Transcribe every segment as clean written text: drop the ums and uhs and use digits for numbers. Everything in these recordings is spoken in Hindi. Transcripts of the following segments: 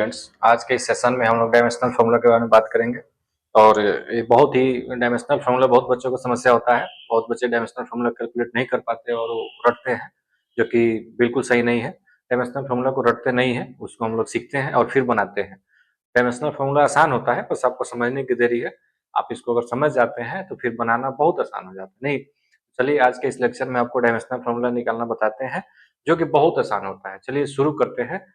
स्टूडेंट्स, आज के इस सेशन में हम लोग डायमेंशनल फार्मूला के बारे में बात करेंगे। और ये बहुत ही डायमेंशनल फार्मूला बहुत बच्चों को समस्या होता है। बहुत बच्चे डायमेंशनल फार्मूला कैलकुलेट नहीं कर पाते और वो रटते हैं, जो कि बिल्कुल सही नहीं है। डायमेंशनल फार्मूला को रटते नहीं है, उसको हम लोग सीखते हैं और फिर बनाते हैं। डायमेंशनल फार्मूला आसान होता है, बस आपको समझने की देरी है। आप इसको अगर समझ जाते हैं तो फिर बनाना बहुत आसान हो जाता है। नहीं, चलिए आज के इस लेक्चर में आपको डायमेंशनल फार्मूला निकालना बताते हैं, जो कि बहुत आसान होता है। चलिए शुरू करते हैं।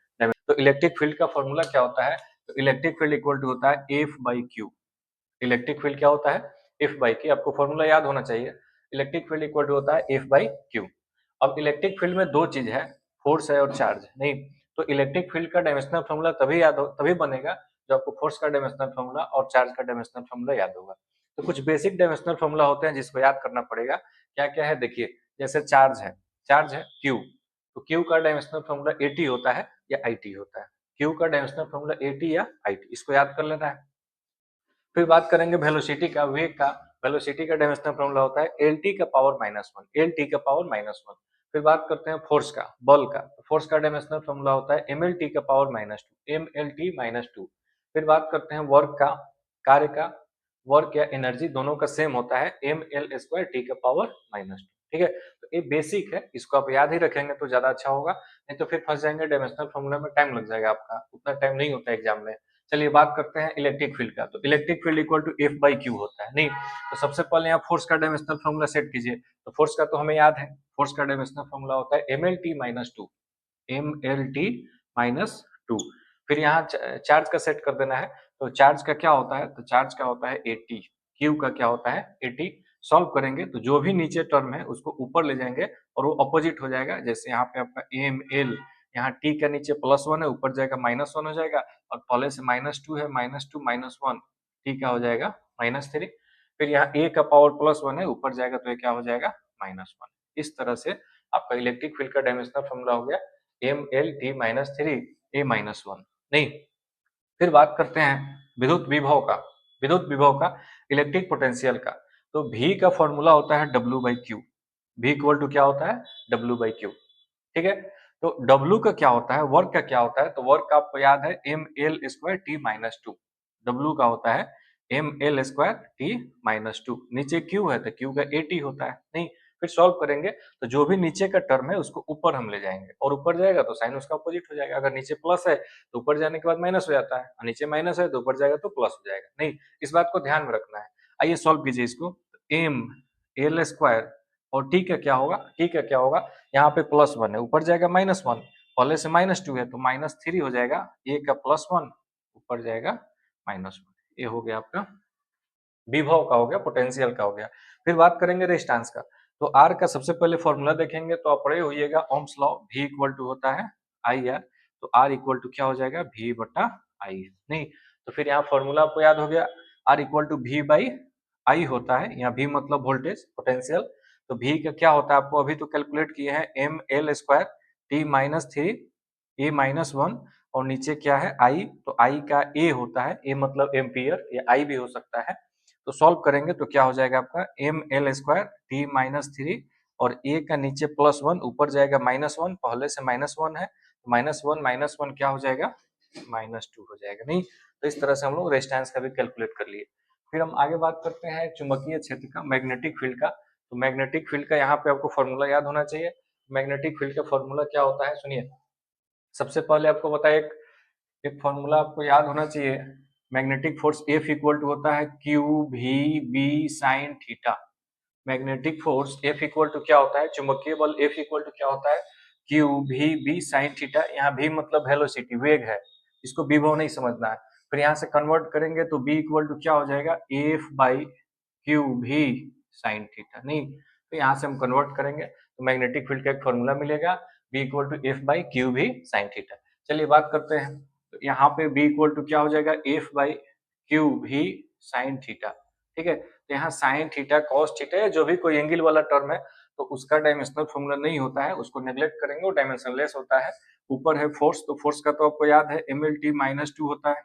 तो इलेक्ट्रिक फील्ड का फॉर्मूला क्या होता है? तो इलेक्ट्रिक फील्ड इक्वल टू होता है F by Q. Electric field क्या होता है? F by Q. आपको फॉर्मूला याद होना चाहिए। इलेक्ट्रिक फील्ड इक्वल टू होता है एफ बाई क्यू। अब इलेक्ट्रिक फील्ड में दो चीज है, फोर्स है और चार्ज। नहीं, तो इलेक्ट्रिक फील्ड का डायमेंशनल फॉर्मूला तभी बनेगा जब आपको फोर्स का डायमेंशनल फॉर्मूला और चार्ज का डायमेंशनल फॉर्मूला याद होगा। तो कुछ बेसिक डायमेंशनल फॉर्मूला होते हैं जिसको याद करना पड़ेगा। क्या क्या है देखिए, जैसे चार्ज है क्यू। तो क्यू का डायमेंशनल फॉर्मूला एटी होता है या आईटी होता है। क्यू का डायमेंशनल फॉर्मूला एटी या आईटी, इसको याद कर लेना है। फिर बात करेंगे वेलोसिटी का, वेग का। वेलोसिटी का डायमेंशनल फॉर्मूला होता है एल टी का power minus one, L T का पावर माइनस वन। फिर बात करते हैं फोर्स का, बल का। फोर्स का डायमेंशनल फॉर्मूला होता है एम एल टी का power minus two, M L T minus two. फिर बात करते हैं वर्क का, कार्य का। वर्क या एनर्जी दोनों का सेम होता है एम एल स्क्वायर टी का पावर माइनस टू। ठीक है, तो ये बेसिक है, इसको आप याद ही रखेंगे तो ज्यादा अच्छा होगा। नहीं तो फिर फंस जाएंगे डायमेंशनल फॉर्मूला में, टाइम लग जाएगा आपका, उतना टाइम नहीं होता एग्जाम में। चलिए बात करते हैं इलेक्ट्रिक फील्ड का। तो electric field equal to F by Q होता है। नहीं, तो सबसे पहले यहाँ फोर्स का डायमेंशनल फॉर्मूला सेट कीजिए। तो फोर्स का तो हमें याद है, फोर्स का डायमेंशनल फॉर्मूला होता है M L T minus two, M L T minus two. फिर यहाँ चार्ज का सेट कर देना है। तो चार्ज का क्या होता है? तो चार्ज का होता है एटी। क्यू का क्या होता है? एटी। सॉल्व करेंगे तो जो भी नीचे टर्म है उसको ऊपर ले जाएंगे और वो अपोजिट हो जाएगा। जैसे यहाँ पे आपका एम एल, यहाँ टी का नीचे प्लस वन है, ऊपर जाएगा माइनस वन हो जाएगा। और पहले से माइनस टू है, minus two minus one, T का हो जाएगा माइनस थ्री। फिर यहाँ ए का पावर प्लस वन है, ऊपर जाएगा तो ये क्या हो जाएगा? Minus one. इस तरह से आपका इलेक्ट्रिक फील्ड का डायमेंशनल फॉर्मूला हो गया M L T minus three A minus one. नहीं, फिर बात करते हैं विद्युत विभव का। विद्युत विभव का, इलेक्ट्रिक पोटेंशियल का। तो V का फॉर्मूला होता है W by Q. V equal to क्या होता है? W by Q. ठीक है, तो W का क्या होता है, वर्क का क्या होता है? तो वर्क का आपको याद है M L square T minus two. W का होता है M L square T minus two. नीचे Q है तो Q का AT होता है। नहीं, फिर सॉल्व करेंगे तो जो भी नीचे का टर्म है उसको ऊपर हम ले जाएंगे, और ऊपर जाएगा तो साइन उसका अपोजिट हो जाएगा। अगर नीचे प्लस है तो ऊपर जाने के बाद माइनस हो जाता है, और नीचे माइनस है तो ऊपर जाएगा तो प्लस हो जाएगा। नहीं, इस बात को ध्यान में रखना है। आइए सॉल्व कीजिए इसको। एम एल स्क्वायर और टी का क्या होगा? टी का क्या होगा? यहाँ पे प्लस वन है, ऊपर जाएगा माइनस वन, पहले से माइनस टू है तो माइनस थ्री हो जाएगा। ए का प्लस वन, ऊपर जाएगा माइनस वन। ये हो गया आपका विभव का, हो गया पोटेंशियल का हो गया। फिर बात करेंगे रेजिस्टेंस का। तो आर का सबसे पहले फॉर्मूला देखेंगे तो आप पढ़े होइएगा Ohm's law, V equal to होता है आई आर। तो आर इक्वल टू क्या हो जाएगा? V बटा आई। नहीं, तो फिर यहाँ फॉर्मूला आपको याद हो गया, R equal to V by I होता है। यहाँ V मतलब वोल्टेज, पोटेंशियल। तो V का क्या होता है आपको अभी तो कैलकुलेट किए हैं, M L square T minus three A minus one, और नीचे क्या है? आई। तो आई का ए होता है, ए मतलब एम्पियर, या आई भी हो सकता है। तो सॉल्व करेंगे तो क्या हो जाएगा आपका? M L square T minus three, और ए का नीचे प्लस वन, ऊपर जाएगा माइनस वन, पहले से माइनस वन है, माइनस वन क्या हो जाएगा? माइनस टू हो जाएगा। नहीं, तो इस तरह से हम लोग रेजिस्टेंस का भी कैलकुलेट कर लिए। फिर हम आगे बात करते हैं चुंबकीय क्षेत्र का, मैग्नेटिक फील्ड का। तो मैग्नेटिक फील्ड का यहाँ पे आपको फॉर्मूला याद होना चाहिए। मैग्नेटिक फील्ड का फॉर्मूला क्या होता है सुनिए। सबसे पहले आपको बताया, एक फॉर्मूला आपको याद होना चाहिए। Magnetic force F equal to होता है Q V B sine theta. Magnetic force F equal to क्या होता है? चुंबकीय बल F इक्वल टू क्या होता है? Q V B sine theta. यहाँ भी मतलब वेलोसिटी, वेग है, इसको विभव नहीं समझना है। फिर यहाँ से कन्वर्ट करेंगे तो B इक्वल टू क्या हो जाएगा? F बाई क्यू भी साइन थीटा। नहीं, तो यहाँ से हम कन्वर्ट करेंगे तो मैग्नेटिक फील्ड का एक फॉर्मूला मिलेगा, B equal to F by Q भी साइन थीटा। चलिए बात करते हैं। तो यहाँ पे B इक्वल टू क्या हो जाएगा? F बाई क्यू भी साइन थीटा। ठीक है, तो यहाँ साइन थीटा, कॉस थीटा, या जो भी कोई एंगल वाला टर्म है तो उसका डायमेंशनल फॉर्मूला नहीं होता है, उसको नेग्लेक्ट करेंगे, वो डायमेंशनलेस होता है। ऊपर है फोर्स, तो फोर्स का तो आपको याद है M L T minus two होता है।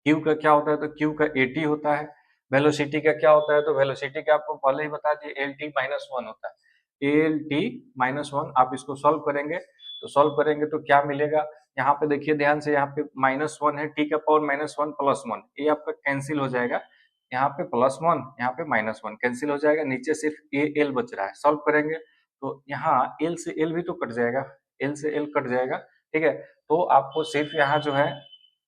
क्यू का क्या होता है? तो क्यू का एटी होता है। वेलोसिटी का क्या होता है? तो वेलोसिटी का आपको पहले ही बता दिए, एल टी माइनस वन होता है, एल टी माइनस वन। आप इसको सॉल्व करेंगे तो क्या मिलेगा? यहाँ पे देखिए ध्यान से, यहाँ पे -1 है, t का पावर -1 प्लस 1, ये आपका कैंसिल हो जाएगा, यहाँ पे +1 यहाँ पे -1 कैंसिल हो जाएगा, नीचे सिर्फ ए एल बच रहा है। सॉल्व करेंगे तो यहाँ एल से एल भी तो कट जाएगा, एल से एल कट जाएगा, ठीक है। तो आपको सिर्फ यहाँ जो है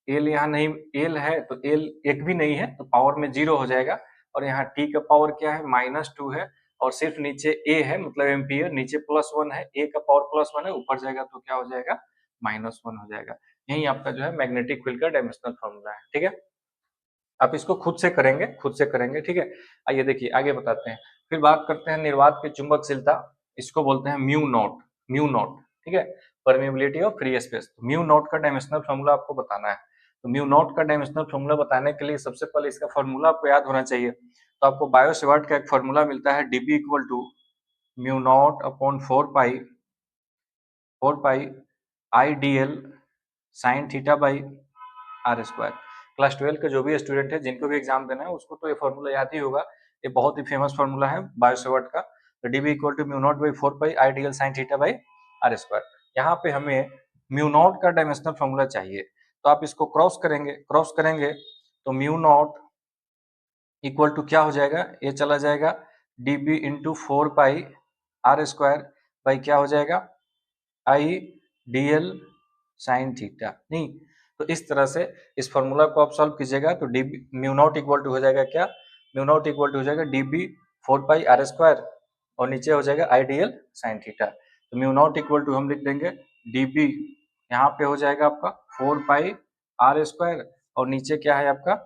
एल यहाँ नहीं, एल है तो एल एक भी नहीं है तो पावर में 0 हो जाएगा, और यहाँ टी का पावर क्या है -2 है, और सिर्फ नीचे ए है मतलब एम्पियर, नीचे +1 है, ए का पावर +1 है, ऊपर जाएगा तो क्या हो जाएगा -1 हो जाएगा। यही आपका जो है मैग्नेटिक फील्ड का डायमेंशनल फॉर्मूला है, ठीक है। आप इसको खुद से करेंगे, खुद से करेंगे, ठीक है। आइए देखिए आगे बताते हैं। फिर बात करते हैं निर्वात की चुंबकशीलता, इसको बोलते हैं म्यू नॉट, म्यू नॉट, ठीक है। Permeability of free space, mu naught का डायमेंशनल फॉर्मूला आपको बताना है। तो म्यू नॉट का डायमेंशनल फॉर्मूला बताने के लिए सबसे पहले इसका फॉर्मूला आपको याद होना चाहिए। तो आपको बायो सेवर्ट का एक फॉर्मूला मिलता है, dB equal to mu naught upon 4 pi I D L sine theta by R square. Class 12 के जो भी स्टूडेंट है जिनको भी एग्जाम देना है उसको तो ये फॉर्मूला याद ही होगा, ये बहुत ही फेमस फॉर्मूला है बायो सेवर्ट का। तो D B equal to mu naught by 4 pi I D L sine theta by R square. यहाँ पे हमें म्यू नॉट का डायमेंशनल फॉर्मूला चाहिए, तो आप इसको क्रॉस करेंगे, क्रॉस करेंगे तो म्यू नॉट इक्वल टू क्या हो जाएगा, ये चला जाएगा D B into 4 pi R square by क्या हो जाएगा I D L sine theta. नहीं, तो इस तरह से इस फॉर्मूला को आप सॉल्व कीजिएगा तो D B mu naught equal to हो जाएगा क्या, म्यू नॉट इक्वल टू हो जाएगा D B 4 pi R square, और नीचे हो जाएगा I D L sine theta. तो म्यू नॉट इक्वल टू हम लिख देंगे डी बी, यहाँ पे हो जाएगा आपका 4 पाई आर स्क्वायर, और नीचे क्या है आपका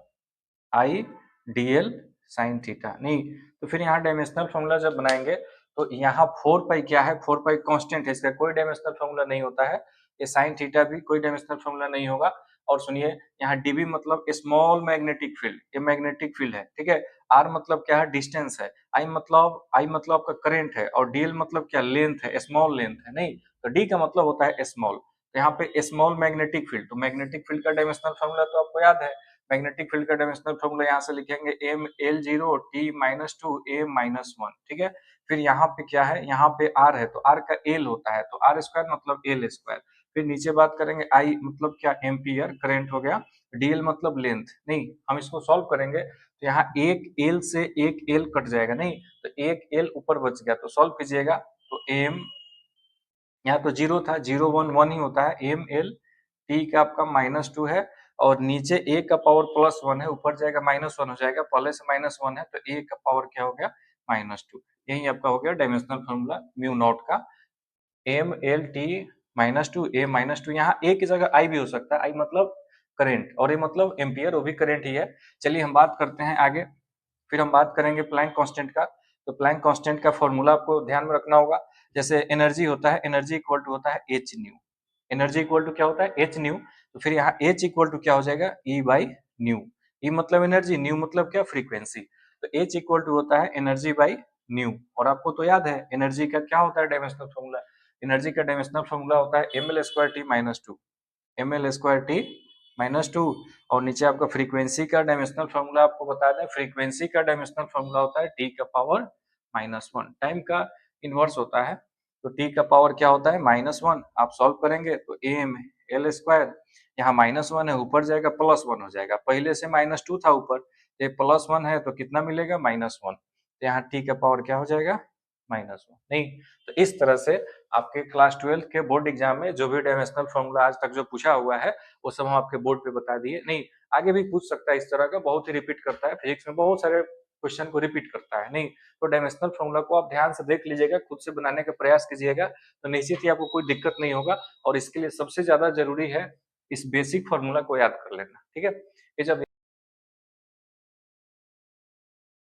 आई डी एल साइन थीटा। नहीं, तो फिर यहाँ डायमेंशनल फॉर्मूला जब बनाएंगे तो यहाँ 4 पाई क्या है, 4 पाई कांस्टेंट है, इसका कोई डायमेंशनल फॉर्मूला नहीं होता है। ये साइन थीटा भी कोई डायमेंशनल फॉर्मूला नहीं होगा। और सुनिए, यहाँ डीबी मतलब स्मॉल मैग्नेटिक फील्ड, ये मैग्नेटिक फील्ड है, ठीक है। आर मतलब क्या है, डिस्टेंस है। आई मतलब आपका करंट है, और डीएल मतलब क्या, लेंथ है, स्मॉल लेंथ है। नहीं, तो डी का मतलब होता है स्मॉल, तो यहाँ पे स्मॉल मैग्नेटिक फील्ड, तो मैग्नेटिक फील्ड का डायमेंशनल फॉर्मूला तो आपको याद है। मैग्नेटिक फील्ड का डायमेंशनल फॉर्मूला यहाँ से लिखेंगे एम एल जीरो टी -2 ए -1, ठीक है। फिर यहाँ पे क्या है, यहाँ पे आर है तो आर का एल होता है, तो आर स्क्वायर मतलब एल स्क्वायर। फिर नीचे बात करेंगे आई मतलब क्या, एम्पियर करंट हो गया, डीएल मतलब लेंथ। नहीं, हम इसको सॉल्व करेंगे तो यहाँ एक एल से एक एल कट जाएगा, नहीं तो एक एल ऊपर बच गया, तो सॉल्व कीजिएगा तो एम, यहाँ तो 0 था, 0 1 1 ही होता है, एम एल टी का आपका -2 है, और नीचे ए का पावर +1 है, ऊपर जाएगा -1 हो जाएगा, पहले से -1 है तो ए का पावर क्या हो गया, -2। यही आपका हो गया डायमेंशनल फॉर्मूला म्यू नॉट का, एम एल टी -2 ए -2। यहाँ ए की जगह आई भी हो सकता है, आई मतलब करंट, और ये मतलब एम्पियर, वो भी करंट ही है। चलिए हम बात करते हैं आगे। फिर हम बात करेंगे प्लैंक कांस्टेंट का। तो प्लैंक कांस्टेंट का फॉर्मूला आपको ध्यान में रखना होगा। जैसे एनर्जी होता है, एनर्जी इक्वल टू होता है H nu, energy equal to क्या होता है, एच न्यू। तो फिर यहाँ एच इक्वल टू क्या हो जाएगा, ई बाई न्यू। ई मतलब एनर्जी, न्यू मतलब क्या, फ्रीक्वेंसी। तो एच इक्वल टू होता है एनर्जी बाई न्यू। और आपको तो याद है एनर्जी का क्या होता है डायमेंशनल फॉर्मूला, एनर्जी का डायमेंशनल फॉर्मूला होता है M L square T -2, M L square T -2। और नीचे आपका फ्रीक्वेंसी का डायमेंशनल फॉर्मूला आपको बता दें, फ्रीक्वेंसी का डायमेंशनल फॉर्मूला होता है टी का पावर -1, टाइम का इनवर्स होता है। तो टी का पावर क्या होता है, -1। आप सॉल्व करेंगे तो एम एल स्क्वायर, यहाँ -1 है, ऊपर जाएगा +1 हो जाएगा, पहले से -2 था ऊपर, ये +1 है तो कितना मिलेगा, -1। तो यहाँ टी का पावर क्या हो जाएगा, -1। नहीं, तो इस तरह से आपके क्लास 12 के बोर्ड एग्जाम में जो भी डायमेंशनल फॉर्मूला आज तक जो पूछा हुआ है वो सब हम आपके बोर्ड पे बता दिए। नहीं, आगे भी पूछ सकता है इस तरह का, बहुत ही रिपीट करता है, फिजिक्स में बहुत सारे क्वेश्चन को रिपीट करता है। नहीं, तो डायमेंशनल फॉर्मूला को आप ध्यान से देख लीजिएगा, खुद से बनाने का प्रयास कीजिएगा, तो निश्चित ही आपको कोई दिक्कत नहीं होगा। और इसके लिए सबसे ज्यादा जरूरी है इस बेसिक फॉर्मूला को याद कर लेना, ठीक है। ये जब